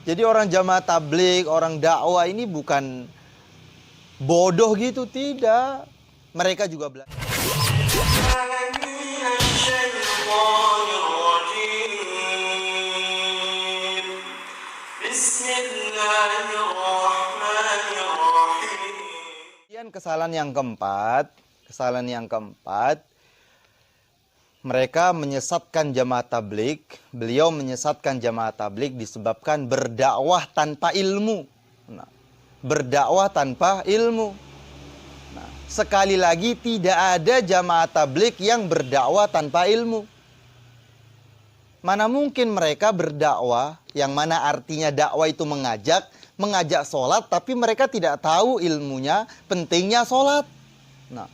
Jadi orang jamaah tabligh, orang dakwah ini bukan bodoh gitu, tidak. Mereka juga belajar. Kesalahan yang keempat, mereka menyesatkan jamaah tabligh. Beliau menyesatkan jamaah tabligh disebabkan berdakwah tanpa ilmu. Nah, berdakwah tanpa ilmu. Nah, sekali lagi tidak ada jamaah tabligh yang berdakwah tanpa ilmu. Mana mungkin mereka berdakwah, yang mana artinya dakwah itu mengajak sholat, tapi mereka tidak tahu ilmunya, pentingnya sholat. Nah,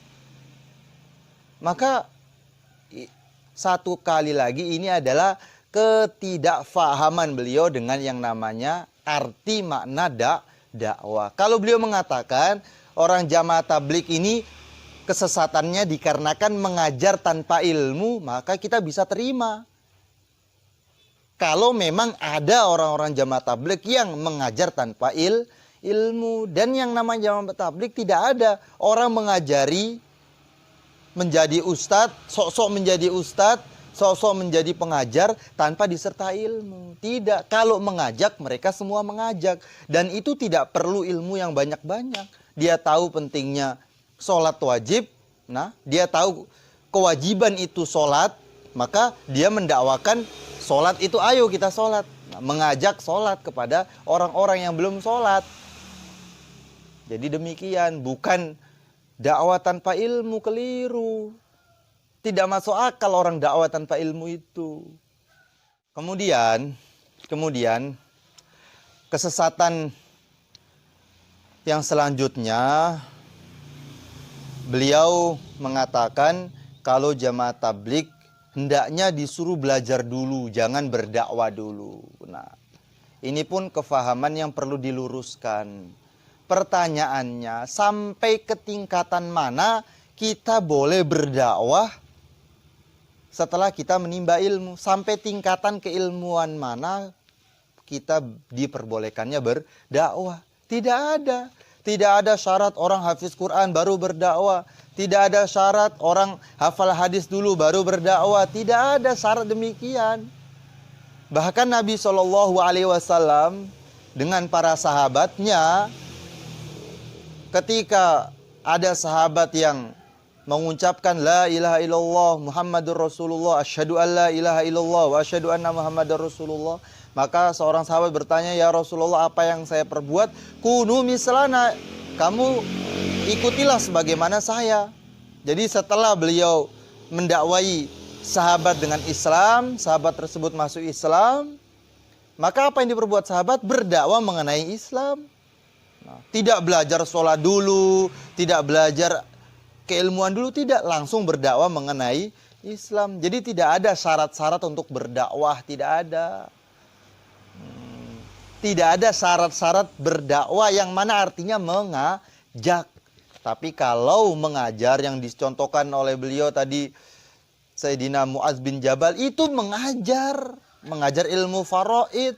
maka satu kali lagi ini adalah ketidakfahaman beliau dengan yang namanya arti makna dakwah. Kalau beliau mengatakan orang jamaah tabligh ini kesesatannya dikarenakan mengajar tanpa ilmu, maka kita bisa terima. Kalau memang ada orang-orang jamaah tabligh yang mengajar tanpa ilmu. Dan yang namanya jamaah tabligh tidak ada orang mengajari menjadi ustadz, sok-sok menjadi ustadz, sok-sok menjadi pengajar tanpa disertai ilmu. Tidak, kalau mengajak mereka semua mengajak. Dan itu tidak perlu ilmu yang banyak-banyak. Dia tahu pentingnya sholat wajib, nah dia tahu kewajiban itu sholat, maka dia mendakwakan sholat itu ayo kita sholat. Nah, mengajak sholat kepada orang-orang yang belum sholat. Jadi demikian, bukan dakwah tanpa ilmu, keliru. Tidak masuk akal orang dakwah tanpa ilmu itu. Kemudian kesesatan yang selanjutnya, beliau mengatakan kalau jamaah tabligh hendaknya disuruh belajar dulu, jangan berdakwah dulu. Nah, ini pun kefahaman yang perlu diluruskan. Pertanyaannya, sampai ke tingkatan mana kita boleh berdakwah setelah kita menimba ilmu? Sampai tingkatan keilmuan mana kita diperbolehkannya berdakwah? Tidak ada. Tidak ada syarat orang hafiz Quran baru berdakwah. Tidak ada syarat orang hafal hadis dulu baru berdakwah. Tidak ada syarat demikian. Bahkan Nabi SAW dengan para sahabatnya, ketika ada sahabat yang mengucapkan la ilaha illallah Muhammadur Rasulullah, asyhadu an la ilaha illallah wa asyhadu anna Muhammadar Rasulullah, maka seorang sahabat bertanya, ya Rasulullah, apa yang saya perbuat? Kunu mislana, kamu ikutilah sebagaimana saya. Jadi setelah beliau mendakwai sahabat dengan Islam, sahabat tersebut masuk Islam, maka apa yang diperbuat sahabat? Berdakwah mengenai Islam. Nah, tidak belajar sholat dulu, tidak belajar keilmuan dulu, tidak, langsung berdakwah mengenai Islam. Jadi tidak ada syarat-syarat untuk berdakwah, tidak ada. Tidak ada syarat-syarat berdakwah yang mana artinya mengajak. Tapi kalau mengajar yang dicontohkan oleh beliau tadi, Sayyidina Mu'adz bin Jabal, itu mengajar ilmu faraid.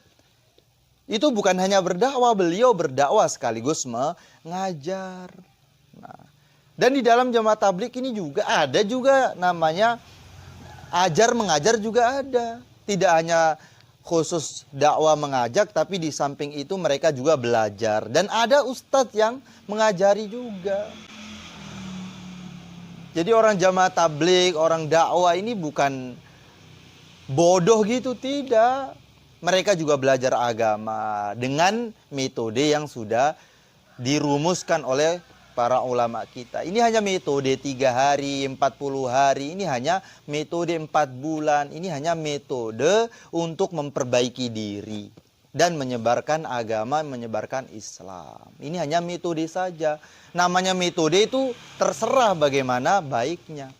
Itu bukan hanya berdakwah, beliau berdakwah sekaligus mengajar. Nah, dan di dalam jamaah tabligh ini juga ada juga namanya ajar mengajar juga ada. Tidak hanya khusus dakwah mengajak, tapi di samping itu mereka juga belajar. Dan ada ustadz yang mengajari juga. Jadi orang jamaah tabligh, orang dakwah ini bukan bodoh gitu, tidak. Mereka juga belajar agama dengan metode yang sudah dirumuskan oleh para ulama kita. Ini hanya metode 3 hari, 40 hari. Ini hanya metode 4 bulan. Ini hanya metode untuk memperbaiki diri dan menyebarkan agama, menyebarkan Islam. Ini hanya metode saja. Namanya metode itu terserah bagaimana baiknya.